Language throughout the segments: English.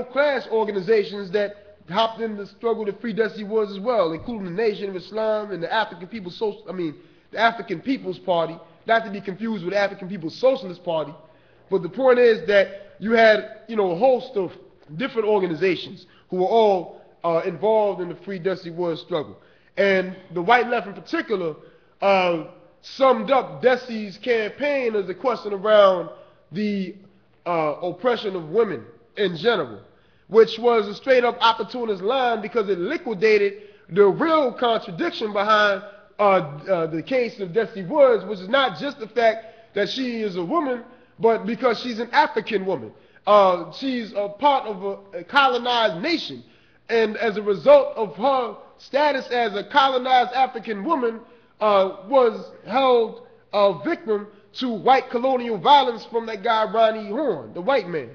class organizations that hopped in the struggle to free Dessie Woods as well, including the Nation of Islam and the African People's the African People's Party, not to be confused with the African People's Socialist Party. But the point is that you had, a host of different organizations who were all involved in the free Dessie Woods struggle. And the white left in particular summed up Dessie's campaign as a question around the oppression of women in general, which was a straight-up opportunist line because it liquidated the real contradiction behind the case of Dessie Woods, which is not just the fact that she is a woman, but because she's an African woman. She's a part of a colonized nation, and as a result of her status as a colonized African woman, was held a victim to white colonial violence from that guy Ronnie Horn, the white man.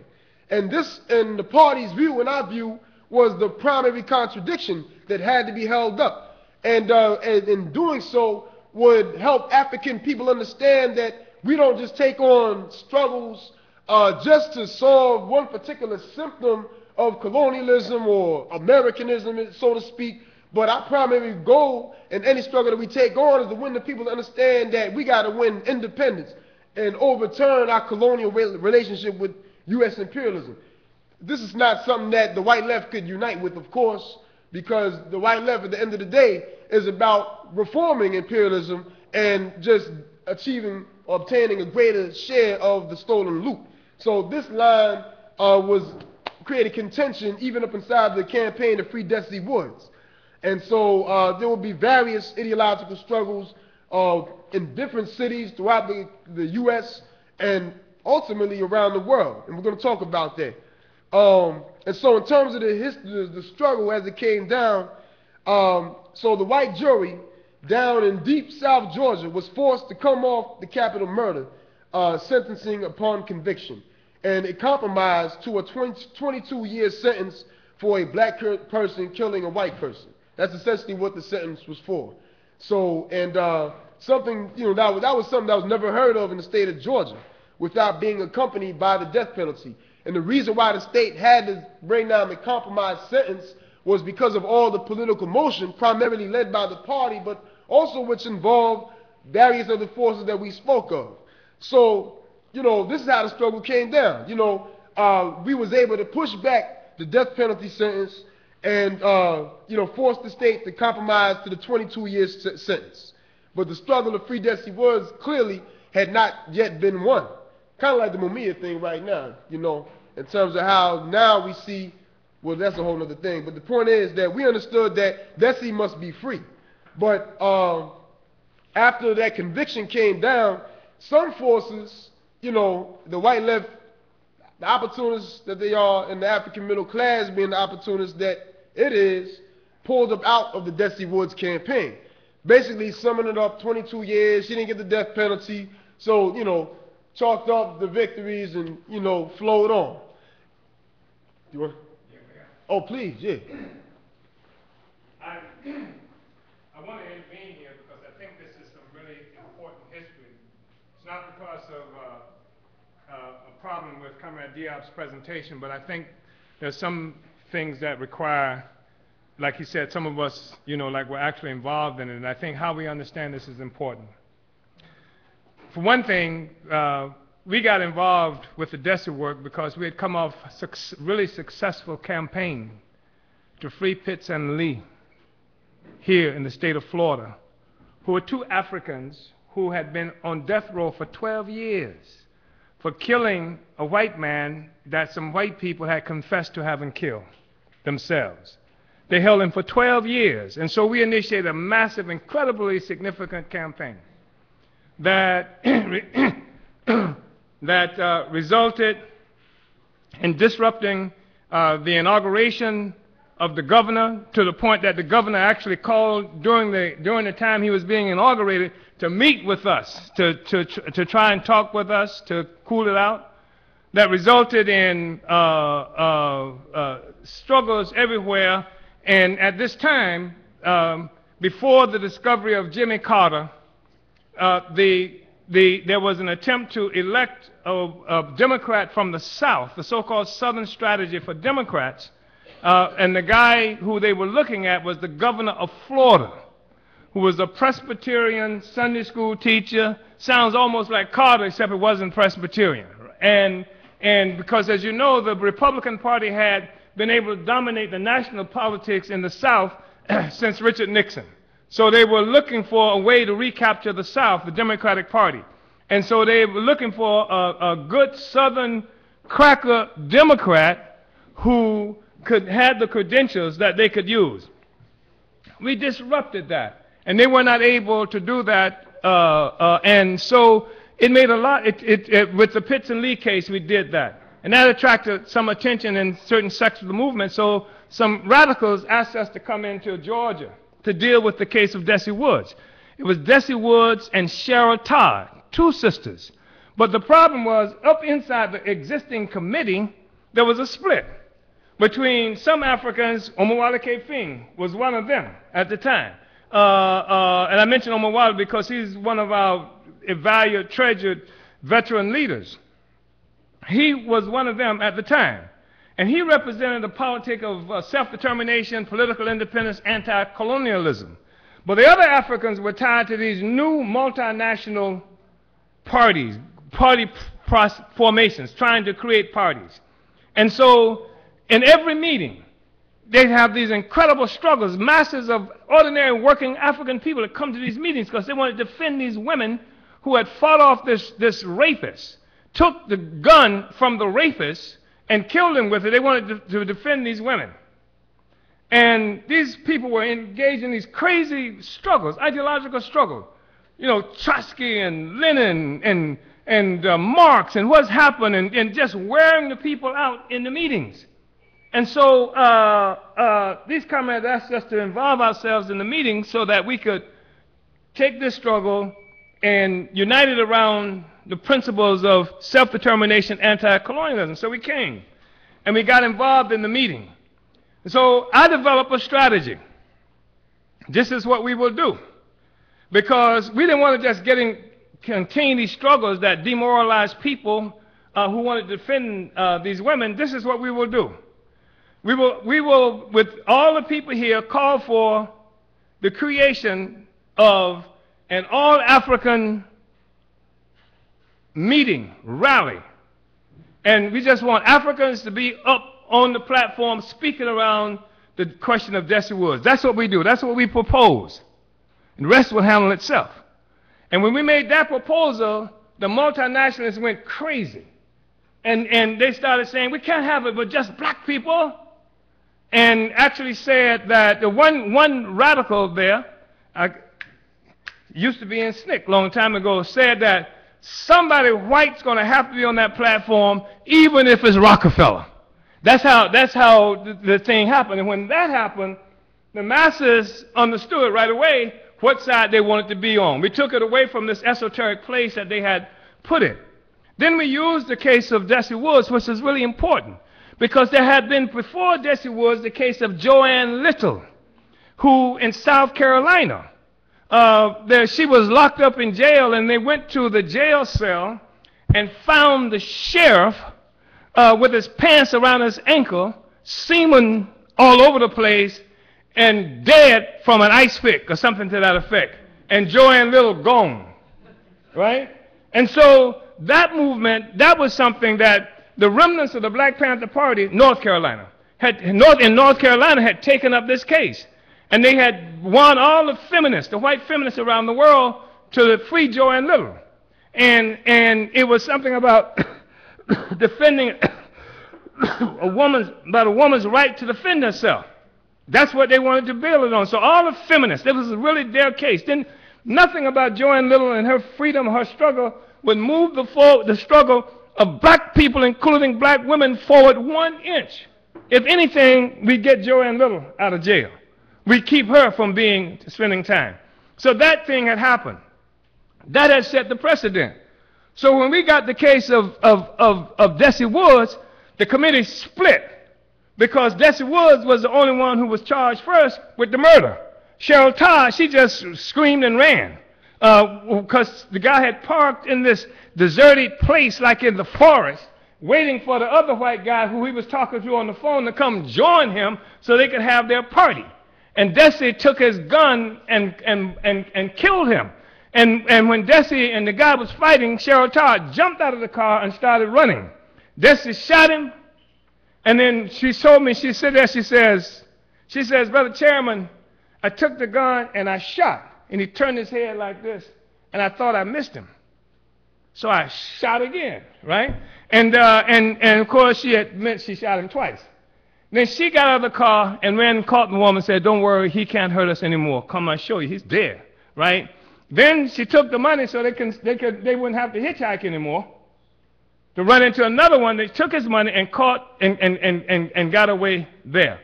And this, in the party's view and our view, was the primary contradiction that had to be held up. And in doing so would help African people understand that we don't just take on struggles just to solve one particular symptom of colonialism or Americanism, so to speak, but our primary goal in any struggle that we take on is to win the people to understand that we got to win independence and overturn our colonial relationship with U.S. imperialism. This is not something that the white left could unite with, of course, because the white left at the end of the day is about reforming imperialism and just achieving or obtaining a greater share of the stolen loot. So this line was creating contention even up inside the campaign to free Dessie Woods. And so there will be various ideological struggles in different cities throughout the U.S. and ultimately around the world. And we're going to talk about that. And so in terms of the struggle as it came down, so the white jury down in deep South Georgia was forced to come off the capital murder sentencing upon conviction. And it compromised to a 22-year sentence for a black person killing a white person. That's essentially what the sentence was for. So, and something, that was something that was never heard of in the state of Georgia without being accompanied by the death penalty. And the reason why the state had to bring down the compromised sentence was because of all the political motion, primarily led by the party, but also which involved various other forces that we spoke of. So, this is how the struggle came down. We was able to push back the death penalty sentence and, force the state to compromise to the 22-year sentence. But the struggle to free Dessie Woods clearly had not yet been won. Kind of like the Mumia thing right now, in terms of how now we see, well, that's a whole other thing. But the point is that we understood that Dessie must be free. But after that conviction came down, some forces, the white left, the opportunists that they are, and the African middle class being the opportunists that it is, pulled them out of the Dessie Woods campaign. Basically summing it up, 22 years, she didn't get the death penalty, so, chalked up the victories and, flowed on. You want? Oh, please, yeah. I want to intervene here because I think this is some really important history. It's not because of a problem with Comrade Diop's presentation, but I think there's some things that require, like he said, some of us, like we're actually involved in it, and I think how we understand this is important. For one thing, we got involved with the Dessie work because we had come off a really successful campaign to free Pitts and Lee here in the state of Florida, who were two Africans who had been on death row for 12 years for killing a white man that some white people had confessed to having killed themselves. They held him for 12 years, and so we initiated a massive, incredibly significant campaign that resulted in disrupting the inauguration of the governor to the point that the governor actually called during the time he was being inaugurated to meet with us, to try and talk with us, to cool it out. That resulted in struggles everywhere. And at this time, before the discovery of Jimmy Carter, the there was an attempt to elect a Democrat from the South, the so-called Southern Strategy for Democrats, and the guy who they were looking at was the governor of Florida, who was a Presbyterian Sunday school teacher. Sounds almost like Carter, except it wasn't Presbyterian. And because, as you know, the Republican Party had been able to dominate the national politics in the South since Richard Nixon. So they were looking for a way to recapture the South, the Democratic Party. And so they were looking for a good Southern cracker Democrat who had the credentials that they could use. We disrupted that, and they were not able to do that. And so it made a lot, with the Pitts and Lee case, we did that. And that attracted some attention in certain sections of the movement. So some radicals asked us to come into Georgia to deal with the case of Dessie Woods. It was Dessie Woods and Cheryl Todd, two sisters. But the problem was, up inside the existing committee, there was a split between some Africans. Omali K-Fing was one of them at the time. And I mention Omali because he's one of our valued, treasured veteran leaders. He was one of them at the time. And he represented the politic of self-determination, political independence, anti-colonialism. But the other Africans were tied to these new multinational parties, party formations, trying to create parties. And so in every meeting, they have these incredible struggles, masses of ordinary working African people that come to these meetings because they want to defend these women who had fought off this rapist, took the gun from the rapist and killed him with it. They wanted to defend these women. And these people were engaged in these crazy struggles, ideological struggles. You know, Trotsky and Lenin and Marx and what's happened, and just wearing the people out in the meetings. And so these comrades asked us to involve ourselves in the meetings so that we could take this struggle and unite it around the principles of self-determination, anti-colonialism. So we came, and we got involved in the meeting. So I developed a strategy. This is what we will do. Because we didn't want to just contain these struggles that demoralized people who wanted to defend these women. This is what we will do. We will, with all the people here, call for the creation of an all-African meeting, rally. And we just want Africans to be up on the platform speaking around the question of Dessie Woods. That's what we do. That's what we propose. And the rest will handle itself. And when we made that proposal, the multinationalists went crazy. And they started saying, we can't have it with just black people. And actually said that the one radical there, used to be in SNCC a long time ago, said that somebody white's going to have to be on that platform, even if it's Rockefeller. That's how the thing happened. And when that happened, the masses understood right away what side they wanted to be on. We took it away from this esoteric place that they had put it. Then we used the case of Dessie Woods, which is really important, because there had been before Dessie Woods the case of Joanne Little, who in South Carolina, she was locked up in jail, and they went to the jail cell and found the sheriff with his pants around his ankle, semen all over the place, and dead from an ice pick or something to that effect. And Joanne Little gone, right? And so that movement, that was something that the remnants of the Black Panther Party, North Carolina had taken up this case. And they had won all the feminists, the white feminists around the world, to free Joanne Little. And it was something about defending a woman's right to defend herself. That's what they wanted to build it on. So all the feminists, that was really their case. Then nothing about Joanne Little and her freedom, her struggle, would move the struggle of black people, including black women, forward 1 inch. If anything, we get Joanne Little out of jail. We keep her from spending time. So that thing had happened. That had set the precedent. So when we got the case of Dessie Woods, the committee split because Dessie Woods was the only one who was charged first with the murder. Cheryl Todd, she just screamed and ran. because the guy had parked in this deserted place like in the forest, waiting for the other white guy who he was talking to on the phone to come join him so they could have their party. And Dessie took his gun and killed him. And when Dessie and the guy was fighting, Cheryl Todd jumped out of the car and started running. Dessie shot him, and then she told me, she said, Brother Chairman, I took the gun and I shot. And he turned his head like this, and I thought I missed him. So I shot again, right? And of course she admit she shot him twice. Then she got out of the car and ran and caught the woman and said, don't worry, he can't hurt us anymore. Come, I'll show you, he's dead, right? Then she took the money so they wouldn't have to hitchhike anymore. To run into another one, they took his money and caught and got away there.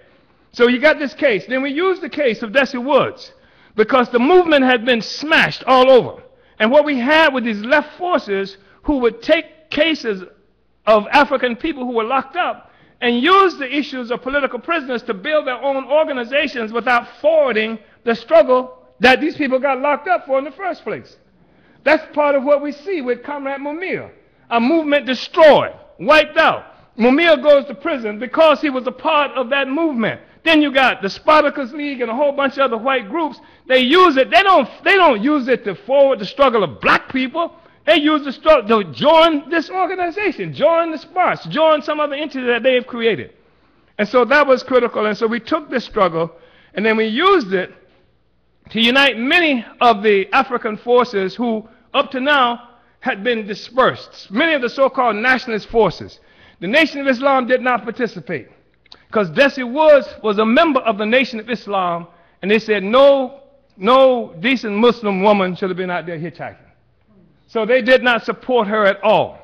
So you got this case. Then we used the case of Dessie Woods because the movement had been smashed all over. And what we had were these left forces who would take cases of African people who were locked up and use the issues of political prisoners to build their own organizations without forwarding the struggle that these people got locked up for in the first place. That's part of what we see with Comrade Mumia. A movement destroyed, wiped out. Mumia goes to prison because he was a part of that movement. Then you got the Spartacus League and a whole bunch of other white groups. They use it. They don't use it to forward the struggle of black people. They use the struggle to join this organization, join the Sparks, join some other entity that they have created. And so that was critical. And so we took this struggle and then we used it to unite many of the African forces who up to now had been dispersed. Many of the so-called nationalist forces. The Nation of Islam did not participate because Dessie Woods was a member of the Nation of Islam, and they said no decent Muslim woman should have been out there hitchhiking. So they did not support her at all.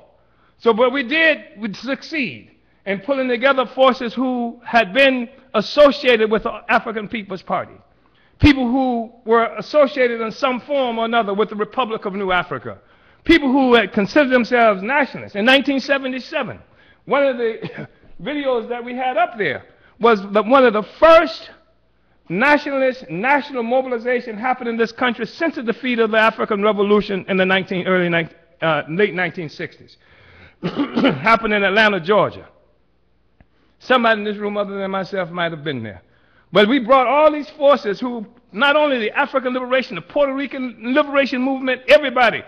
So what we did, we succeed in pulling together forces who had been associated with the African People's Party. People who were associated in some form or another with the Republic of New Africa. People who had considered themselves nationalists. In 1977, one of the videos that we had up there was one of the first national mobilization happened in this country since the defeat of the African Revolution in the late 1960s. Happened in Atlanta, Georgia. Somebody in this room other than myself might have been there. But we brought all these forces who, not only the African liberation, the Puerto Rican liberation movement, everybody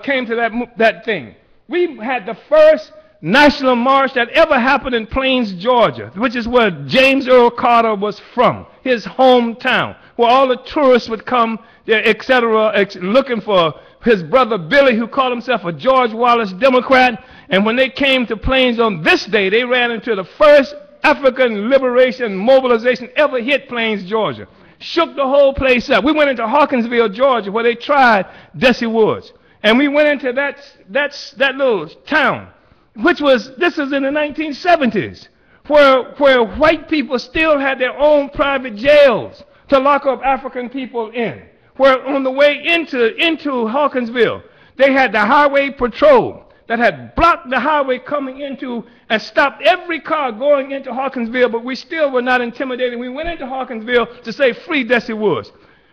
came to that thing. We had the first national march that ever happened in Plains, Georgia, which is where James Earl Carter was from, his hometown, where all the tourists would come, etc., looking for his brother Billy, who called himself a George Wallace Democrat. And when they came to Plains on this day, they ran into the first African liberation mobilization ever hit Plains, Georgia. Shook the whole place up. We went into Hawkinsville, Georgia, where they tried Dessie Woods. And we went into that little town, this was in the 1970s, where white people still had their own private jails to lock up African people in. Where on the way into Hawkinsville, they had the highway patrol that had blocked the highway coming into and stopped every car going into Hawkinsville, but we still were not intimidated. We went into Hawkinsville to say, free Dessie Woods.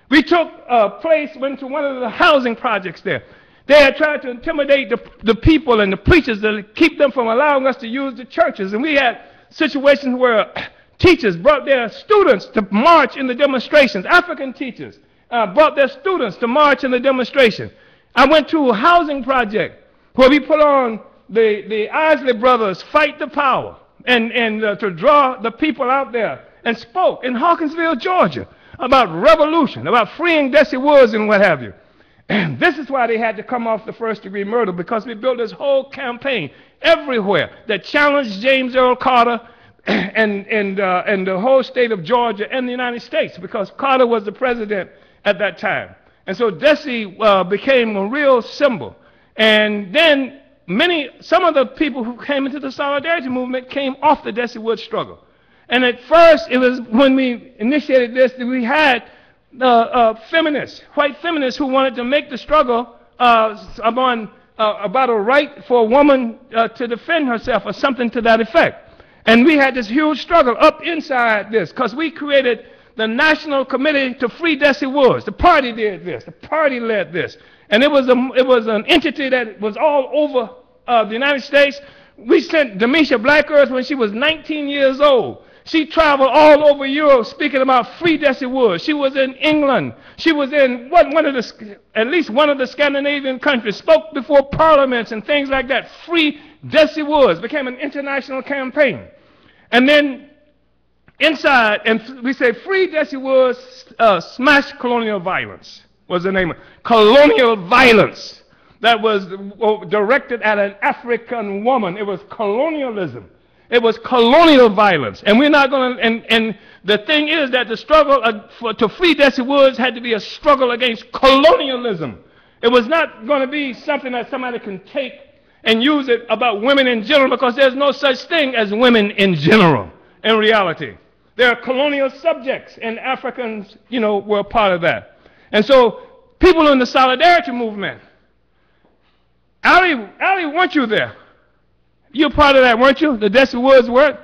We took went to one of the housing projects there. They had tried to intimidate the people and the preachers to keep them from allowing us to use the churches. And we had situations where teachers brought their students to march in the demonstrations. African teachers brought their students to march in the demonstration. I went to a housing project where we put on the Isley Brothers Fight the Power and to draw the people out there and spoke in Hawkinsville, Georgia about revolution, about freeing Dessie Woods and what have you. And this is why they had to come off the first-degree murder, because we built this whole campaign everywhere that challenged James Earl Carter and the whole state of Georgia and the United States, because Carter was the president at that time. And so Dessie became a real symbol. And then some of the people who came into the Solidarity movement came off the Dessie Woods struggle. And at first, it was when we initiated this that we had feminists, white feminists who wanted to make the struggle about a right for a woman to defend herself or something to that effect. And we had this huge struggle up inside this because we created the National Committee to Free Dessie Woods. The party did this. The party led this. And it was an entity that was all over the United States. We sent Demisha Blackhurst when she was 19 years old. She traveled all over Europe speaking about Free Dessie Woods. She was in England. She was in at least one of the Scandinavian countries, spoke before parliaments and things like that. Free Dessie Woods became an international campaign. And then inside, and we say Free Dessie Woods, Smash Colonial Violence was the name of it. Colonial violence that was directed at an African woman. It was colonialism. It was colonial violence. And we're not going to, and the thing is that the struggle to free Dessie Woods had to be a struggle against colonialism. It was not going to be something that somebody can take and use it about women in general, because there's no such thing as women in general in reality. There are colonial subjects, and Africans, were a part of that. And so people in the Solidarity movement, Ali, weren't you there? You're part of that, weren't you? The Dessie Woods work?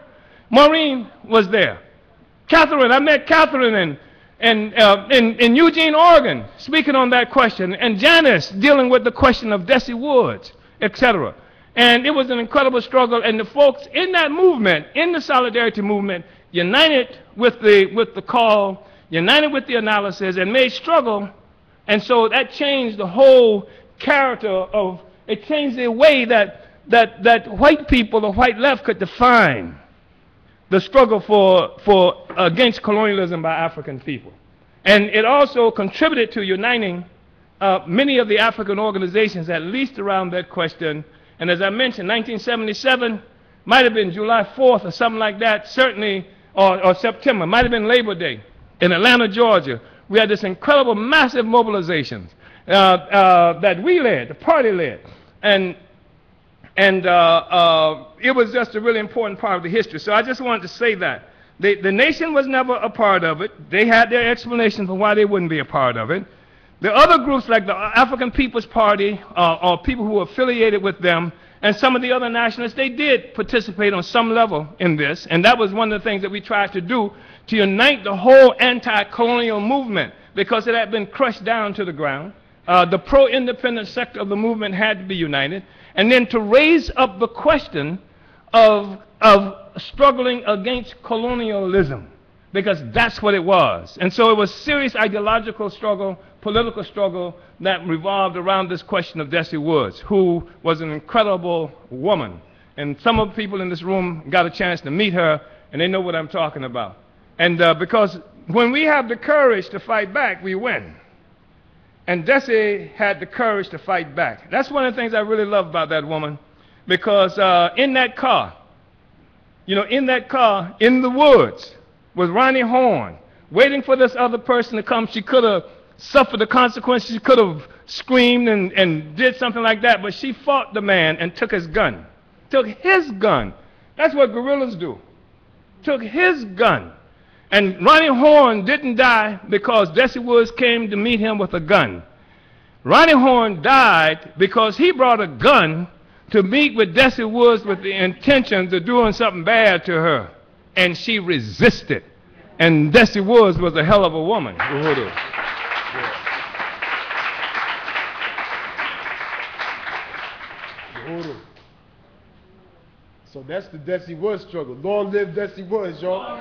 Maureen was there. Catherine, I met Catherine in Eugene, Oregon, speaking on that question. And Janice dealing with the question of Dessie Woods, etc. And it was an incredible struggle. And the folks in that movement, in the Solidarity movement, united with the call, united with the analysis, and made struggle. And so that changed the whole character of, it changed the way that white people, the white left, could define the struggle against colonialism by African people. And it also contributed to uniting many of the African organizations, at least around that question. And as I mentioned, 1977 might have been July 4th or something like that, certainly, or September, might have been Labor Day in Atlanta, Georgia. We had this incredible, massive mobilization that we led, the party led. And it was just a really important part of the history. So I just wanted to say that. The nation was never a part of it. They had their explanation for why they wouldn't be a part of it. The other groups, like the African People's Party, or people who were affiliated with them, and some of the other nationalists, they did participate on some level in this. And that was one of the things that we tried to do, to unite the whole anti-colonial movement, because it had been crushed down to the ground. The pro-independent sector of the movement had to be united. And then to raise up the question of struggling against colonialism, because that's what it was. And so it was serious ideological struggle, political struggle, that revolved around this question of Dessie Woods, who was an incredible woman. And some of the people in this room got a chance to meet her, and they know what I'm talking about. And because when we have the courage to fight back, we win. And Dessie had the courage to fight back. That's one of the things I really love about that woman, because in that car, in the woods, was Ronnie Horn, waiting for this other person to come. She could have suffered the consequences. She could have screamed and did something like that, but she fought the man and took his gun. Took his gun. That's what guerrillas do. Took his gun. And Ronnie Horn didn't die because Dessie Woods came to meet him with a gun. Ronnie Horn died because he brought a gun to meet with Dessie Woods with the intentions of doing something bad to her. And she resisted. And Dessie Woods was a hell of a woman. Uhuru. Uhuru. So that's the Dessie Woods struggle. Long live Dessie Woods, y'all.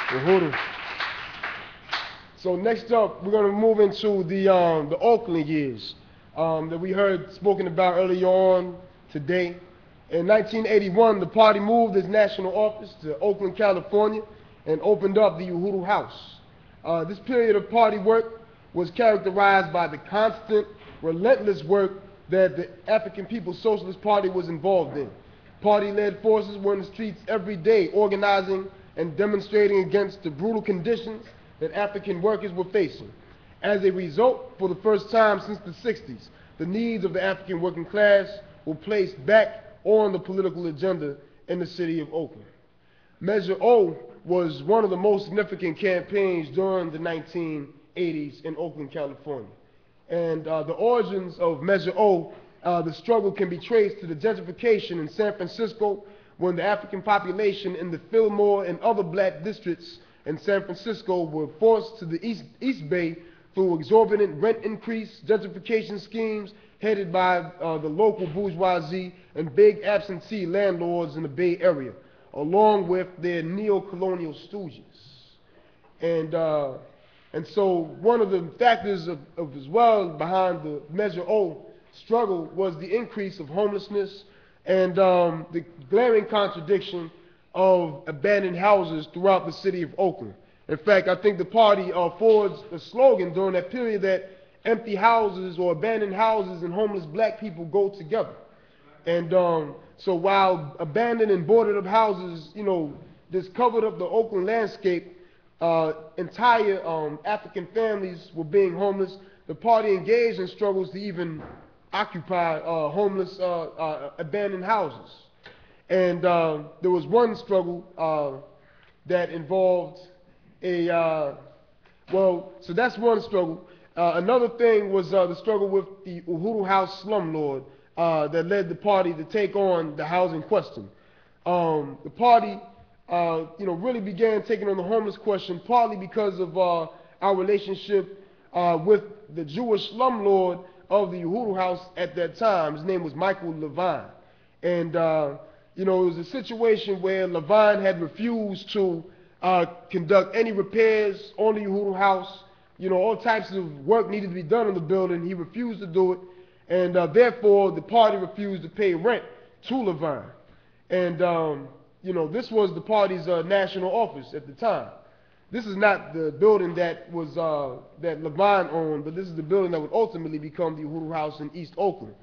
Uhuru. So next up, we're going to move into the Oakland years that we heard spoken about earlier on today. In 1981, the party moved its national office to Oakland, California, and opened up the Uhuru House. This period of party work was characterized by the constant, relentless work that the African People's Socialist Party was involved in. Party-led forces were in the streets every day, organizing and demonstrating against the brutal conditions that African workers were facing. As a result, for the first time since the 60s, the needs of the African working class were placed back on the political agenda in the city of Oakland. Measure O was one of the most significant campaigns during the 1980s in Oakland, California. And the origins of Measure O, the struggle can be traced to the gentrification in San Francisco, when the African population in the Fillmore and other black districts in San Francisco were forced to the East Bay through exorbitant rent increase, gentrification schemes headed by the local bourgeoisie and big absentee landlords in the Bay Area, along with their neo-colonial stooges. And so one of the factors of as well behind the Measure O struggle was the increase of homelessness and the glaring contradiction of abandoned houses throughout the city of Oakland. In fact, I think the party forged a slogan during that period that empty houses or abandoned houses and homeless black people go together. And so while abandoned and boarded up houses, you know, just covered up the Oakland landscape, entire African families were being homeless. The party engaged in struggles to even occupy homeless abandoned houses. And there was one struggle that involved well, so that's one struggle. Another thing was the struggle with the Uhuru House slumlord that led the party to take on the housing question. The party you know, really began taking on the homeless question partly because of our relationship with the Jewish slumlord of the Uhuru House at that time. His name was Michael Levine. And, you know, it was a situation where Levine had refused to conduct any repairs on the Uhuru House. You know, all types of work needed to be done in the building. He refused to do it. And therefore, the party refused to pay rent to Levine. And, you know, this was the party's national office at the time. This is not the building that was that Levine owned, but this is the building that would ultimately become the Uhuru House in East Oakland.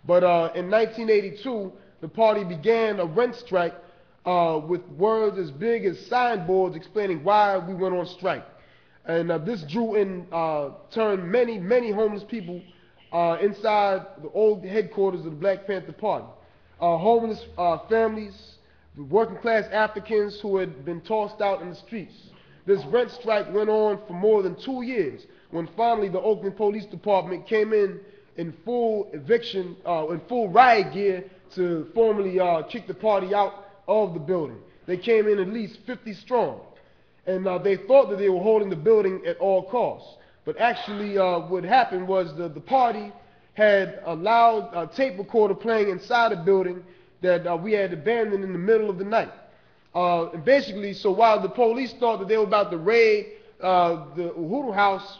But in 1982, the party began a rent strike with words as big as signboards explaining why we went on strike. And this drew in turn many homeless people inside the old headquarters of the Black Panther Party. Homeless families, working class Africans who had been tossed out in the streets. This rent strike went on for more than 2 years when finally the Oakland Police Department came in full eviction, in full riot gear to formally kick the party out of the building. They came in at least 50 strong. And they thought that they were holding the building at all costs. But actually what happened was the party had allowed a tape recorder playing inside the building that we had abandoned in the middle of the night. And basically, so while the police thought that they were about to raid the Uhuru House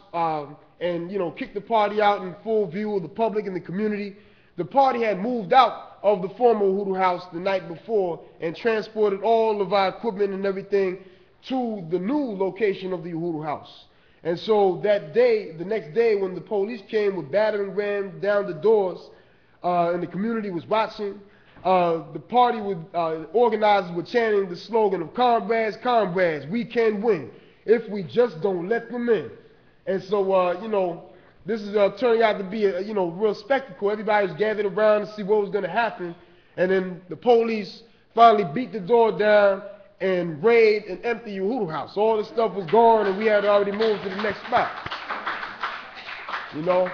and, you know, kick the party out in full view of the public and the community, the party had moved out of the former Uhuru House the night before and transported all of our equipment and everything to the new location of the Uhuru House. And so that day, the next day, when the police came with battering rams down the doors and the community was watching, the party organizers were chanting the slogan of "Comrades, comrades, we can win if we just don't let them in." And so, you know, this is turning out to be a real spectacle. Everybody was gathered around to see what was going to happen, and then the police finally beat the door down and raid and empty Uhuru House. All the stuff was gone, and we had already moved to the next spot. You know.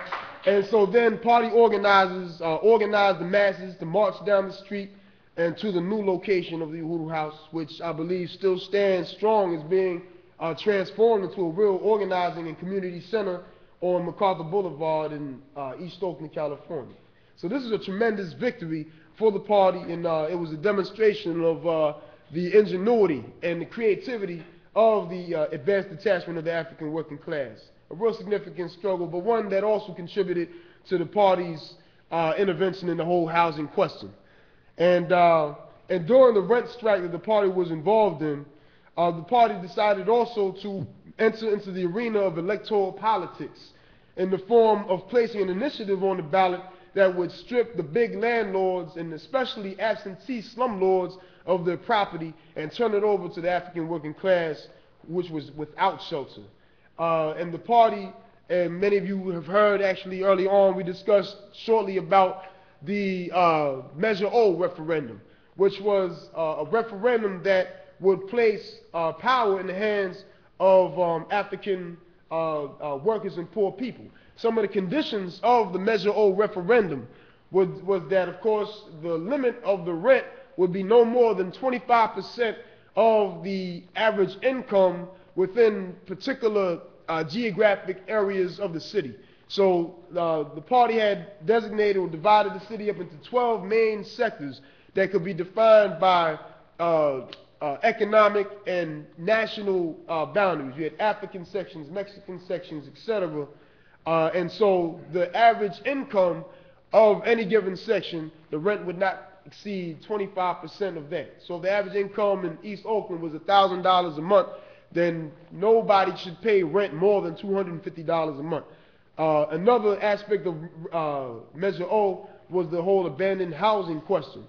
And so then party organizers organized the masses to march down the street and to the new location of the Uhuru House, which I believe still stands strong as being transformed into a real organizing and community center on MacArthur Boulevard in East Oakland, California. So this is a tremendous victory for the party, and it was a demonstration of the ingenuity and the creativity of the advanced detachment of the African working class. A real significant struggle, but one that also contributed to the party's intervention in the whole housing question. And during the rent strike that the party was involved in, the party decided also to enter into the arena of electoral politics in the form of placing an initiative on the ballot that would strip the big landlords and especially absentee slumlords of their property and turn it over to the African working class, which was without shelter. And the party, and many of you have heard actually early on, we discussed shortly about the Measure O referendum, which was a referendum that would place power in the hands of African workers and poor people. Some of the conditions of the Measure O referendum was that, of course, the limit of the rent would be no more than 25% of the average income within particular geographic areas of the city. So the party had designated or divided the city up into 12 main sectors that could be defined by economic and national boundaries. You had African sections, Mexican sections, etc. And so the average income of any given section, the rent would not exceed 25% of that. So if the average income in East Oakland was $1,000 a month, then nobody should pay rent more than $250 a month. Another aspect of Measure O was the whole abandoned housing question.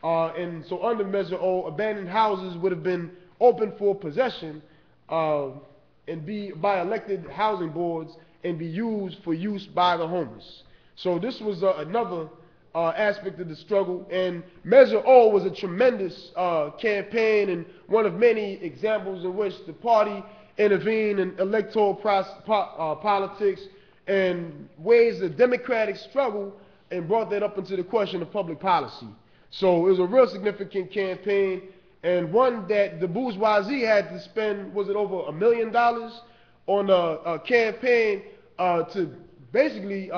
And so under Measure O, abandoned houses would have been open for possession and be by elected housing boards and be used for use by the homeless. So this was another aspect of the struggle, and Measure O was a tremendous campaign and one of many examples in which the party intervened in electoral politics and ways of democratic struggle and brought that up into the question of public policy. So it was a real significant campaign, and one that the bourgeoisie had to spend, was it over $1 million on a campaign to basically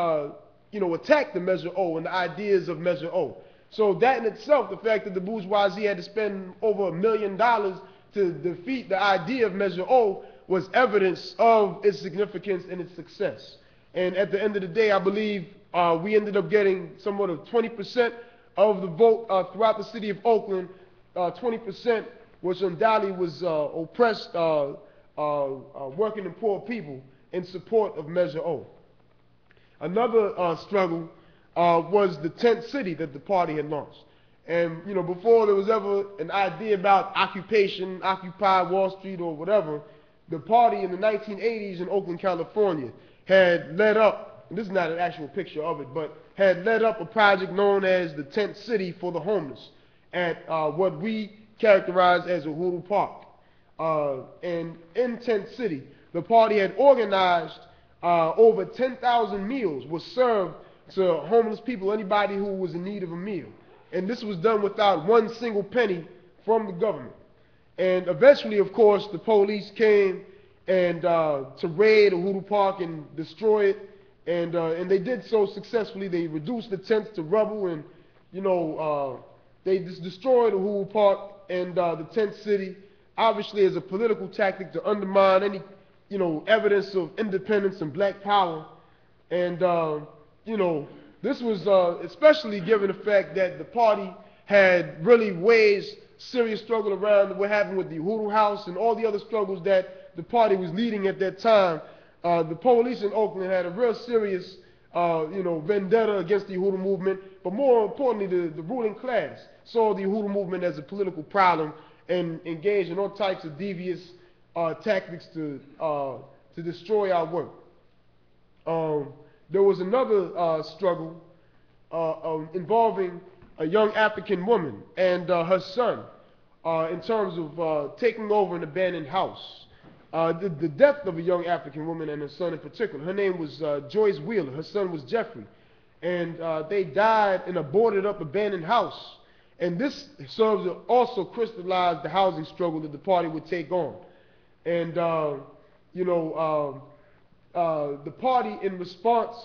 attack the Measure O and the ideas of Measure O. So that in itself, the fact that the bourgeoisie had to spend over $1 million to defeat the idea of Measure O was evidence of its significance and its success. And at the end of the day, I believe we ended up getting somewhat of 20% of the vote throughout the city of Oakland, 20%, which undoubtedly was oppressed working and poor people in support of Measure O. Another struggle was the tent city that the party had launched. And, before there was ever an idea about occupation, Occupy Wall Street or whatever, the party in the 1980s in Oakland, California had led up, and this is not an actual picture of it, but had led up a project known as the Tent City for the Homeless at what we characterize as Uhuru Park. And in Tent City, the party had organized over 10,000 meals were served to homeless people, anybody who was in need of a meal. And this was done without one single penny from the government. And eventually, of course, the police came and to raid Uhuru Park and destroy it. And they did so successfully. They reduced the tents to rubble, and they just destroyed Uhuru Park and the tent city, obviously as a political tactic to undermine any evidence of independence and black power. And this was especially given the fact that the party had really waged serious struggle around what happened with the Uhuru House and all the other struggles that the party was leading at that time. The police in Oakland had a real serious vendetta against the Uhuru movement, but more importantly, the ruling class saw the Uhuru movement as a political problem and engaged in all types of devious tactics to destroy our work. There was another struggle involving a young African woman and her son in terms of taking over an abandoned house. The death of a young African woman and her son in particular. Her name was Joyce Wheeler. Her son was Jeffrey. And they died in a boarded up abandoned house. And this serves to also crystallize the housing struggle that the party would take on. And, the party, in response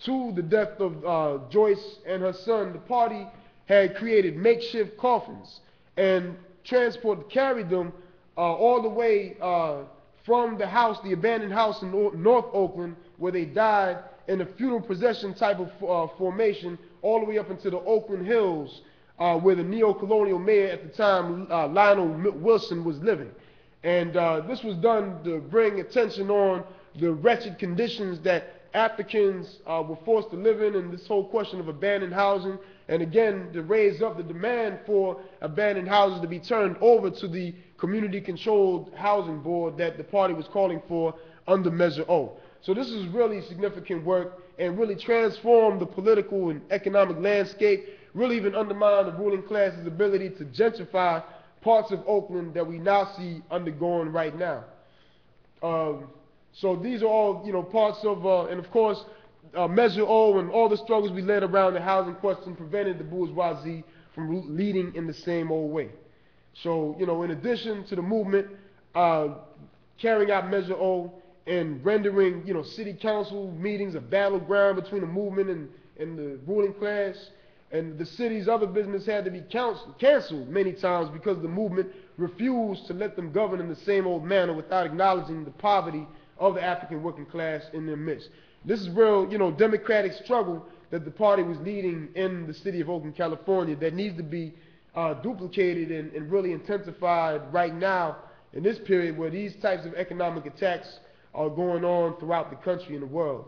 to the death of Joyce and her son, the party had created makeshift coffins and carried them all the way from the house, the abandoned house in North Oakland, where they died, in a funeral procession type of formation, all the way up into the Oakland Hills, where the neo-colonial mayor at the time, Lionel Wilson, was living. And this was done to bring attention on the wretched conditions that Africans were forced to live in, and this whole question of abandoned housing, and again, to raise up the demand for abandoned houses to be turned over to the community-controlled housing board that the party was calling for under Measure O. So this is really significant work and really transformed the political and economic landscape, really even undermined the ruling class's ability to gentrify parts of Oakland that we now see undergoing right now. So these are all, parts of, and of course, Measure O and all the struggles we led around the housing question prevented the bourgeoisie from leading in the same old way. So, you know, in addition to the movement carrying out Measure O and rendering, you know, city council meetings a battleground between the movement and the ruling class, and the city's other business had to be canceled many times because the movement refused to let them govern in the same old manner without acknowledging the poverty of the African working class in their midst. This is real, you know, democratic struggle that the party was leading in the city of Oakland, California, that needs to be duplicated and really intensified right now in this period where these types of economic attacks are going on throughout the country and the world.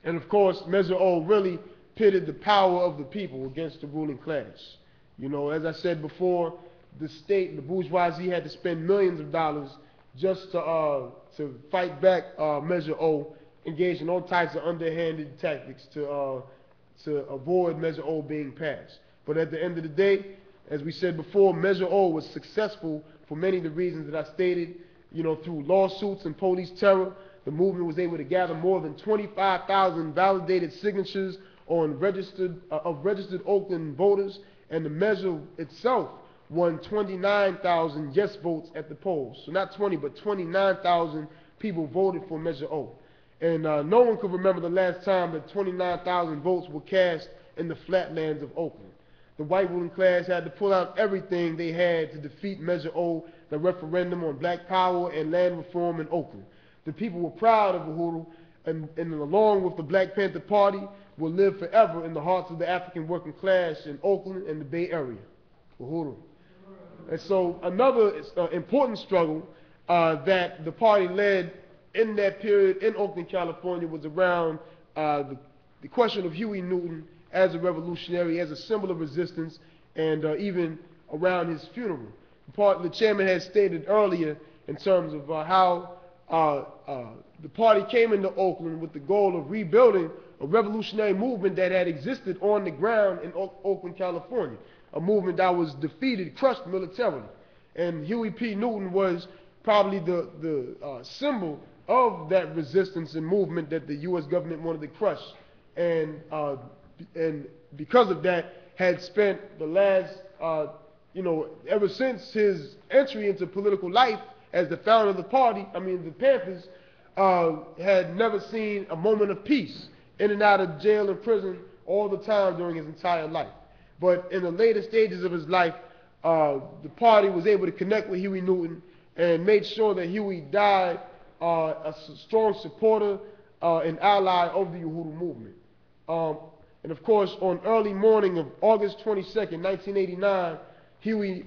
And of course, Measure O really pitted the power of the people against the ruling class. You know, as I said before, the state, the bourgeoisie, had to spend millions of dollars just to fight back Measure O, engage in all types of underhanded tactics to avoid Measure O being passed. But at the end of the day, as we said before, Measure O was successful for many of the reasons that I stated. You know, through lawsuits and police terror, the movement was able to gather more than 25,000 validated signatures on registered Oakland voters, and the measure itself won 29,000 yes votes at the polls. So not 20, but 29,000 people voted for Measure O. And no one could remember the last time that 29,000 votes were cast in the flatlands of Oakland. The white ruling class had to pull out everything they had to defeat Measure O, the referendum on black power and land reform in Oakland. The people were proud of Uhuru, and along with the Black Panther Party, will live forever in the hearts of the African working class in Oakland and the Bay Area. Uhuru. And so another important struggle that the party led in that period in Oakland, California, was around the question of Huey Newton as a revolutionary, as a symbol of resistance, and even around his funeral. The chairman had stated earlier in terms of how the party came into Oakland with the goal of rebuilding a revolutionary movement that had existed on the ground in Oakland, California, a movement that was defeated, crushed militarily. And Huey P. Newton was probably the symbol of that resistance and movement that the U.S. government wanted to crush. And because of that, had spent the last, ever since his entry into political life as the founder of the party, the Panthers, had never seen a moment of peace, in and out of jail and prison all the time during his entire life. But in the later stages of his life, the party was able to connect with Huey Newton and made sure that Huey died a strong supporter and ally of the Uhuru movement. And of course, on early morning of August 22nd, 1989, Huey,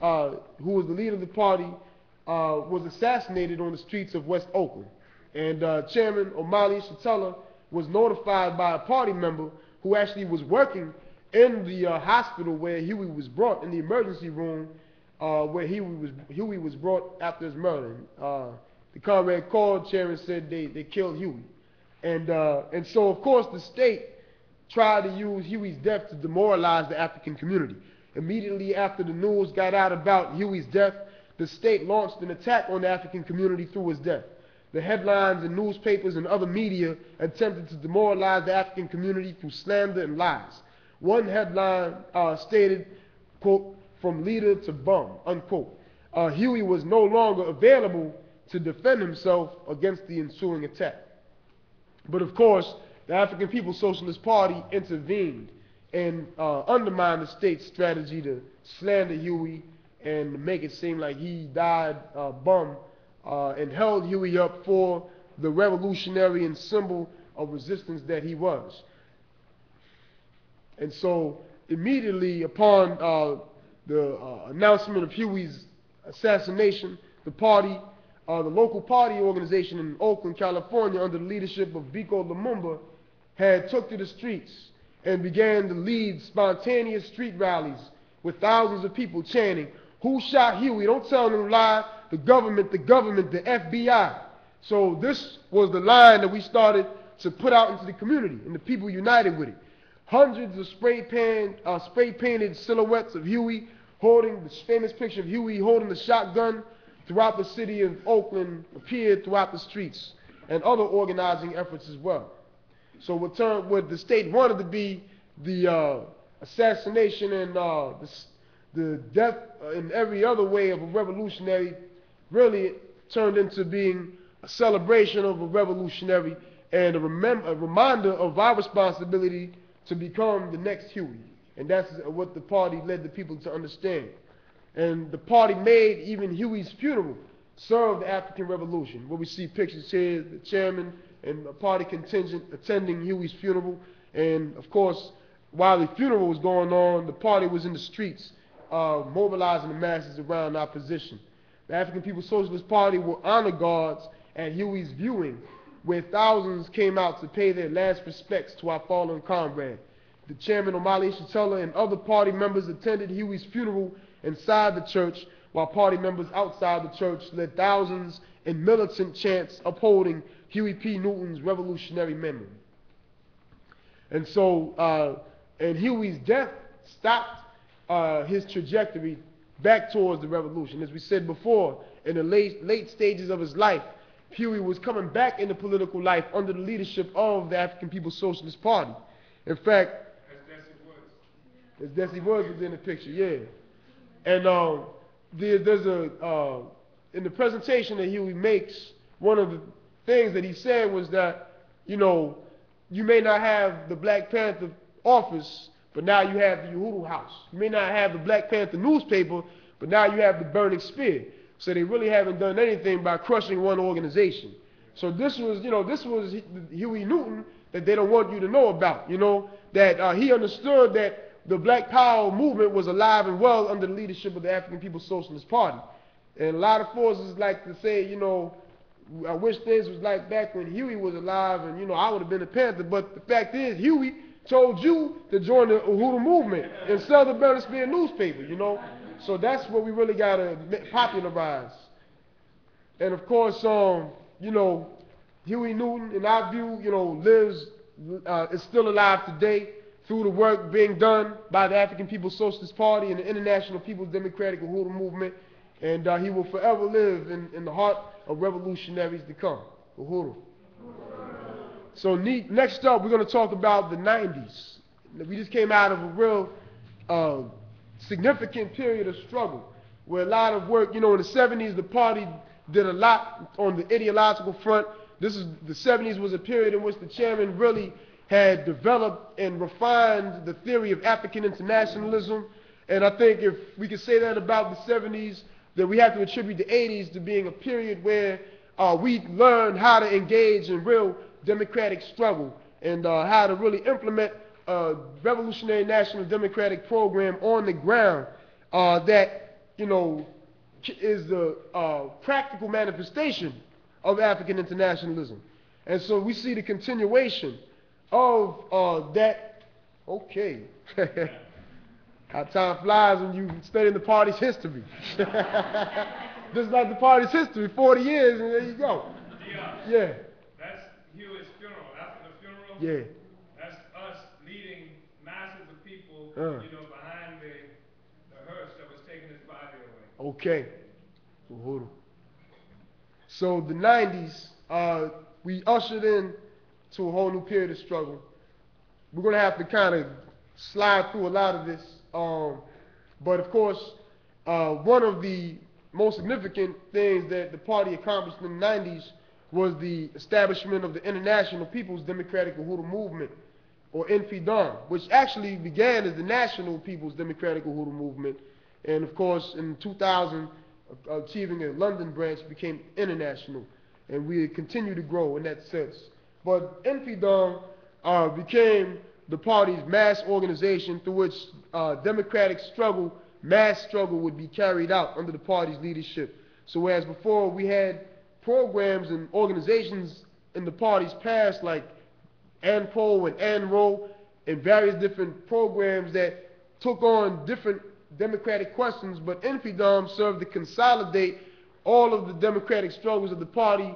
who was the leader of the party, was assassinated on the streets of West Oakland. And Chairman Omali Yeshitela was notified by a party member who actually was working in the hospital where Huey was brought, in the emergency room where Huey was brought after his murder. The comrade called Chairman and said they killed Huey. And so, of course, the state tried to use Huey's death to demoralize the African community. Immediately after the news got out about Huey's death, the state launched an attack on the African community through his death. The headlines in newspapers and other media attempted to demoralize the African community through slander and lies. One headline stated, quote, "From leader to bum," unquote. Huey was no longer available to defend himself against the ensuing attack. But of course, the African People's Socialist Party intervened and undermined the state's strategy to slander Huey and make it seem like he died bum, and held Huey up for the revolutionary and symbol of resistance that he was. And so immediately upon the announcement of Huey's assassination, the party, the local party organization in Oakland, California, under the leadership of Biko Lumumba, had took to the streets and began to lead spontaneous street rallies with thousands of people chanting, "Who shot Huey? Don't tell them lie. The government, the FBI." So this was the line that we started to put out into the community, and the people united with it. Hundreds of spray-painted silhouettes of Huey holding the famous picture of Huey holding the shotgun throughout the city of Oakland appeared throughout the streets, and other organizing efforts as well. So what the state wanted to be the assassination and the death in every other way of a revolutionary really turned into being a celebration of a revolutionary and a reminder of our responsibility to become the next Huey. And that's what the party led the people to understand. And the party made even Huey's funeral serve the African Revolution, where we see pictures here, the chairman and a party contingent attending Huey's funeral. And of course, while the funeral was going on, the party was in the streets mobilizing the masses around our position. The African People's Socialist Party were honor guards at Huey's viewing, where thousands came out to pay their last respects to our fallen comrade. The chairman, Omali, Yeshitela, and other party members attended Huey's funeral inside the church, while party members outside the church led thousands in militant chants upholding Huey P. Newton's revolutionary memory. And so, and Huey's death stopped his trajectory back towards the revolution. As we said before, in the late stages of his life, Huey was coming back into political life under the leadership of the African People's Socialist Party. In fact, as Dessie Woods was in the picture, yeah. And there's in the presentation that Huey makes, one of the things that he said was that, you know, you may not have the Black Panther office, but now you have the Uhuru House. You may not have the Black Panther newspaper, but now you have the burning spear. So they really haven't done anything by crushing one organization. So this was, you know, this was Huey Newton that they don't want you to know about, you know, that he understood that the Black Power movement was alive and well under the leadership of the African People's Socialist Party. And a lot of forces like to say, you know, I wish things was like back when Huey was alive and, you know, I would have been a Panther. But the fact is, Huey told you to join the Uhuru movement and sell the burning spear newspaper, you know. So that's what we really got to popularize. And of course, you know, Huey Newton, in our view, you know, is still alive today through the work being done by the African People's Socialist Party and the International People's Democratic Uhuru movement. And he will forever live in the heart of revolutionaries to come. Uhuru. So next up, we're going to talk about the 90s. We just came out of a real significant period of struggle, where a lot of work, you know, in the 70s, the party did a lot on the ideological front. The 70s was a period in which the chairman really had developed and refined the theory of African internationalism. And I think if we could say that about the 70s, then we have to attribute the 80s to being a period where we learned how to engage in real democratic struggle and how to really implement a revolutionary national democratic program on the ground that, you know, is the practical manifestation of African internationalism. And so we see the continuation of that. Okay. How time flies when you study the party's history. Just like the party's history, 40 years, and there you go. Yeah. That's Huey's funeral. After the funeral, yeah, that's us leading masses of people, you know, behind the hearse that was taking his body away. Okay. Uhuru. So the 90s, we ushered in to a whole new period of struggle. We're going to have to kind of slide through a lot of this. But of course, one of the most significant things that the party accomplished in the 90s was the establishment of the International People's Democratic Uhuru Movement, or InPDUM, which actually began as the National People's Democratic Uhuru Movement, and of course in 2000, achieving a London branch, became international, and we continue to grow in that sense. But InPDUM became the party's mass organization through which democratic struggle, mass struggle would be carried out under the party's leadership. So whereas before we had programs and organizations in the party's past like ANPO and ANRO and various different programs that took on different democratic questions, but InPDUM served to consolidate all of the democratic struggles of the party,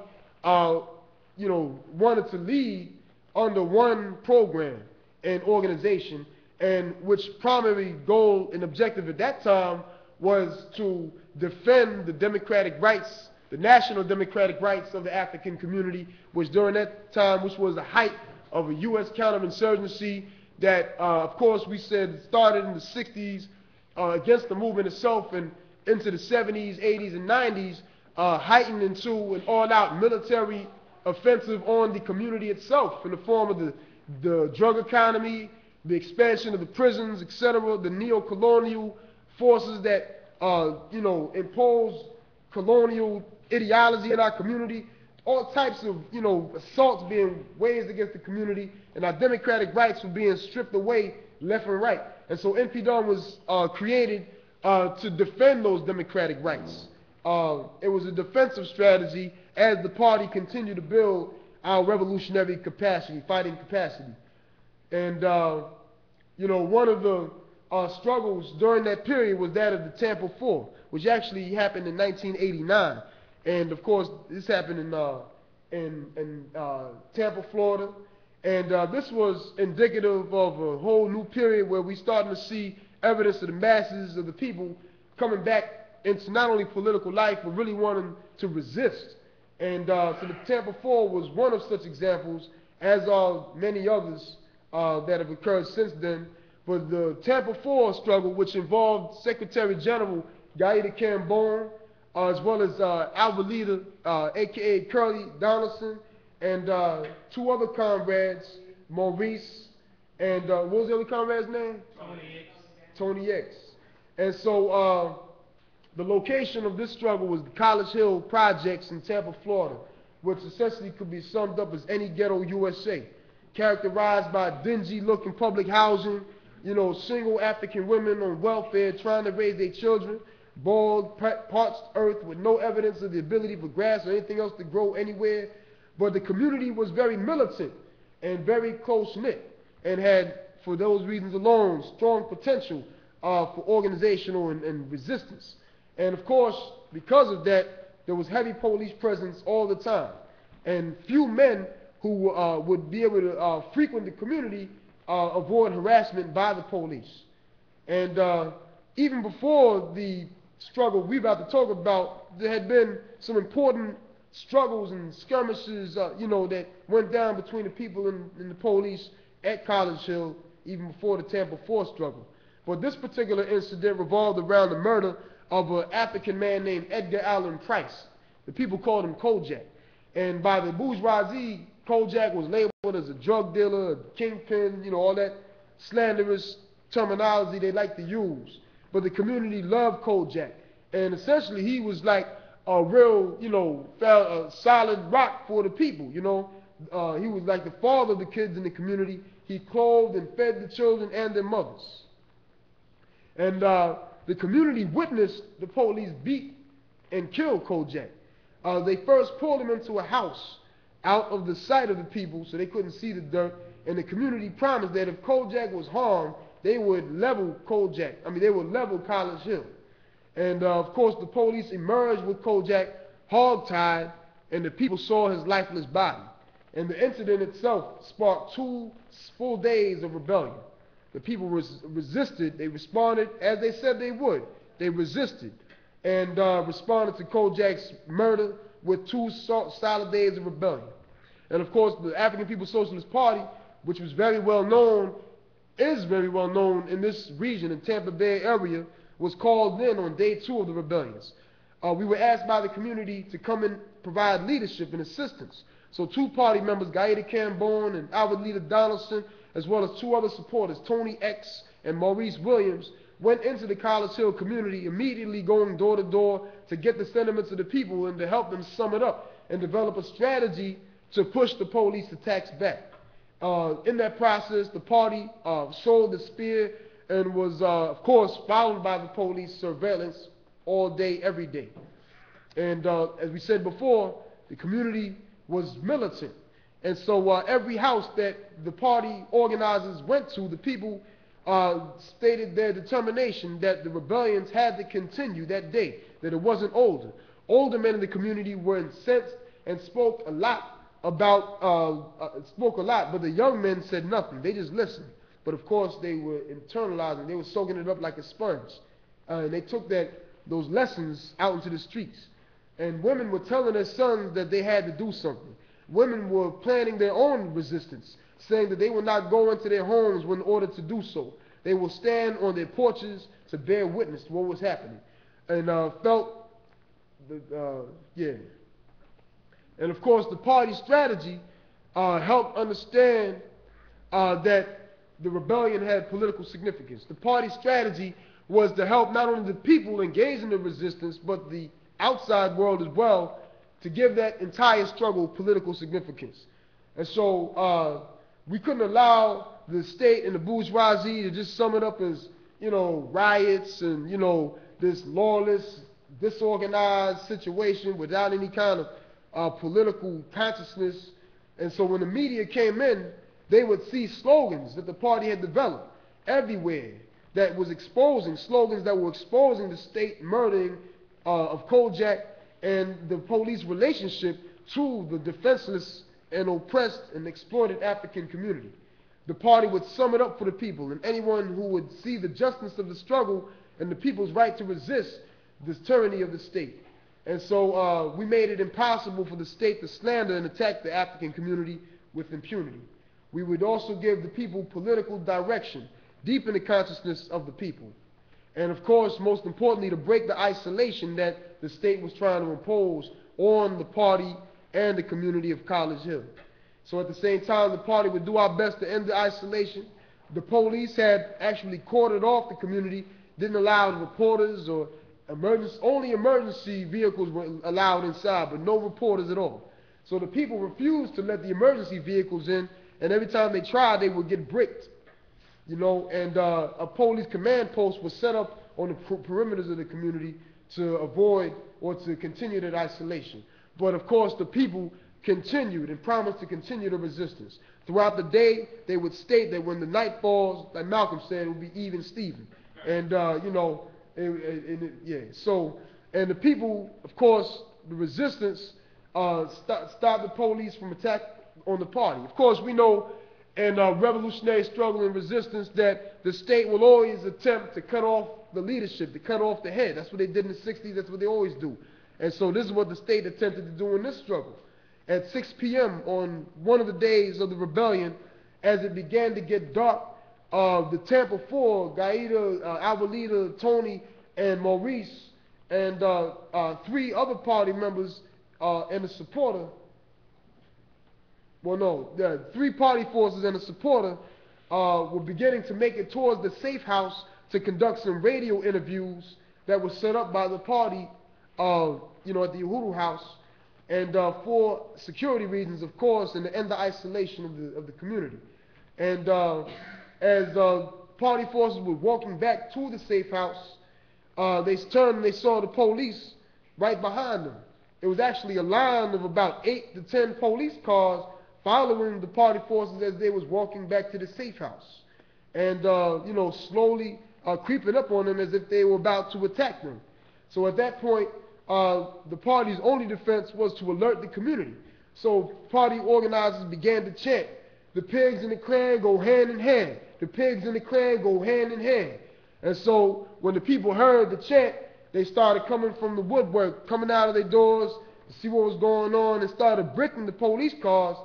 you know, wanted to lead under one program and organization, and which primary goal and objective at that time was to defend the democratic rights, the national democratic rights of the African community, which during that time, which was the height of a U.S. counterinsurgency that, of course, we said started in the 60s against the movement itself and into the 70s, 80s, and 90s, heightened into an all-out military offensive on the community itself in the form of the drug economy, the expansion of the prisons, etc., the neo-colonial forces that, impose colonial ideology in our community, all types of, assaults being waged against the community, and our democratic rights were being stripped away left and right. And so InPDUM was created to defend those democratic rights. It was a defensive strategy as the party continued to build our revolutionary capacity, fighting capacity. And, one of the struggles during that period was that of the Tampa Four, which actually happened in 1989. And, of course, this happened in Tampa, Florida. And this was indicative of a whole new period where we starting to see evidence of the masses of the people coming back into not only political life, but really wanting to resist. And so the Tampa Four was one of such examples, as are many others that have occurred since then. But the Tampa Four struggle, which involved Secretary General Gaida Cambone, as well as our leader, a.k.a. Curly Donaldson, and two other comrades, Maurice, and what was the other comrade's name? Tony X. And so the location of this struggle was the College Hill Projects in Tampa, Florida, which essentially could be summed up as any ghetto USA, characterized by dingy-looking public housing, single African women on welfare trying to raise their children, bald, parched earth with no evidence of the ability for grass or anything else to grow anywhere. But the community was very militant and very close-knit and had, for those reasons alone, strong potential for organizational and resistance. And of course, because of that, there was heavy police presence all the time. And few men who would be able to frequent the community avoid harassment by the police. And even before the struggle we're about to talk about, there had been some important struggles and skirmishes, that went down between the people and the police at College Hill, even before the Tampa Four struggle. But this particular incident revolved around the murder of an African man named Edgar Allan Price. The people called him Kojak. And by the bourgeoisie, Kojak was labeled as a drug dealer, a kingpin, all that slanderous terminology they like to use. But the community loved Kojak. And essentially he was like a real, a solid rock for the people, He was like the father of the kids in the community. He clothed and fed the children and their mothers. And the community witnessed the police beat and kill Kojak. They first pulled him into a house out of the sight of the people so they couldn't see the dirt. And the community promised that if Kojak was harmed, they would level they would level College Hill. And of course, the police emerged with Kojak hog-tied, and the people saw his lifeless body. And the incident itself sparked 2 full days of rebellion. The people resisted. They responded as they said they would. They resisted and responded to Kojak's murder with 2 solid days of rebellion. And of course, the African People's Socialist Party, which was very well known, is very well known in this region, in Tampa Bay area, was called in on day 2 of the rebellions. We were asked by the community to come and provide leadership and assistance. So 2 party members, Gaida Cambone and our leader Donaldson, as well as 2 other supporters, Tony X and Maurice Williams, went into the College Hill community, immediately going door to door to get the sentiments of the people and to help them sum it up and develop a strategy to push the police attacks back. In that process, the party sold the spear and was, of course, followed by the police surveillance all day, every day. And as we said before, the community was militant. And so every house that the party organizers went to, the people stated their determination that the rebellions had to continue that day, that it wasn't over. Older men in the community were incensed and spoke a lot, but the young men said nothing. They just listened. But of course, they were internalizing. They were soaking it up like a sponge. And they took those lessons out into the streets. And women were telling their sons that they had to do something. Women were planning their own resistance, saying that they would not go into their homes when ordered to do so. They will stand on their porches to bear witness to what was happening. And And of course, the party strategy helped understand that the rebellion had political significance. The party strategy was to help not only the people engage in the resistance, but the outside world as well, to give that entire struggle political significance. And so we couldn't allow the state and the bourgeoisie to just sum it up as, riots and, this lawless, disorganized situation without any kind of political consciousness. And so when the media came in, they would see slogans that the party had developed everywhere that was exposing, slogans that were exposing the state murdering of Kojak and the police relationship to the defenseless and oppressed and exploited African community. The party would sum it up for the people, and anyone who would see the justness of the struggle and the people's right to resist this tyranny of the state. And so we made it impossible for the state to slander and attack the African community with impunity. We would also give the people political direction, deepen the consciousness of the people. And of course, most importantly, to break the isolation that the state was trying to impose on the party and the community of College Hill. So at the same time, the party would do our best to end the isolation. The police had actually cordoned off the community, didn't allow the reporters or only emergency vehicles were allowed inside, but no reporters at all. So the people refused to let the emergency vehicles in, and every time they tried, they would get bricked. And a police command post was set up on the perimeters of the community to avoid or to continue that isolation. But of course, the people continued and promised to continue the resistance. Throughout the day, they would state that when the night falls, like Malcolm said, it would be even Steven. And, and the people, of course, the resistance stopped the police from attack on the party. Of course, we know in revolutionary struggle and resistance that the state will always attempt to cut off the leadership, to cut off the head. That's what they did in the 60s. That's what they always do. And so this is what the state attempted to do in this struggle. At 6 p.m. on one of the days of the rebellion, as it began to get dark, the Tampa Four, Gaida, Alvalita, Tony, and Maurice, and 3 other party members and a supporter, 3 party forces and a supporter were beginning to make it towards the safe house to conduct some radio interviews that were set up by the party, at the Uhuru House, and for security reasons, of course, and to end the isolation of the community. And as party forces were walking back to the safe house, they turned and they saw the police right behind them. It was actually a line of about 8 to 10 police cars following the party forces as they was walking back to the safe house, and slowly creeping up on them as if they were about to attack them. So at that point, the party's only defense was to alert the community. So party organizers began to chant, "The pigs and the Klan go hand in hand. The pigs and the Klan go hand in hand." And so when the people heard the chant, they started coming from the woodwork, coming out of their doors to see what was going on, and started bricking the police cars.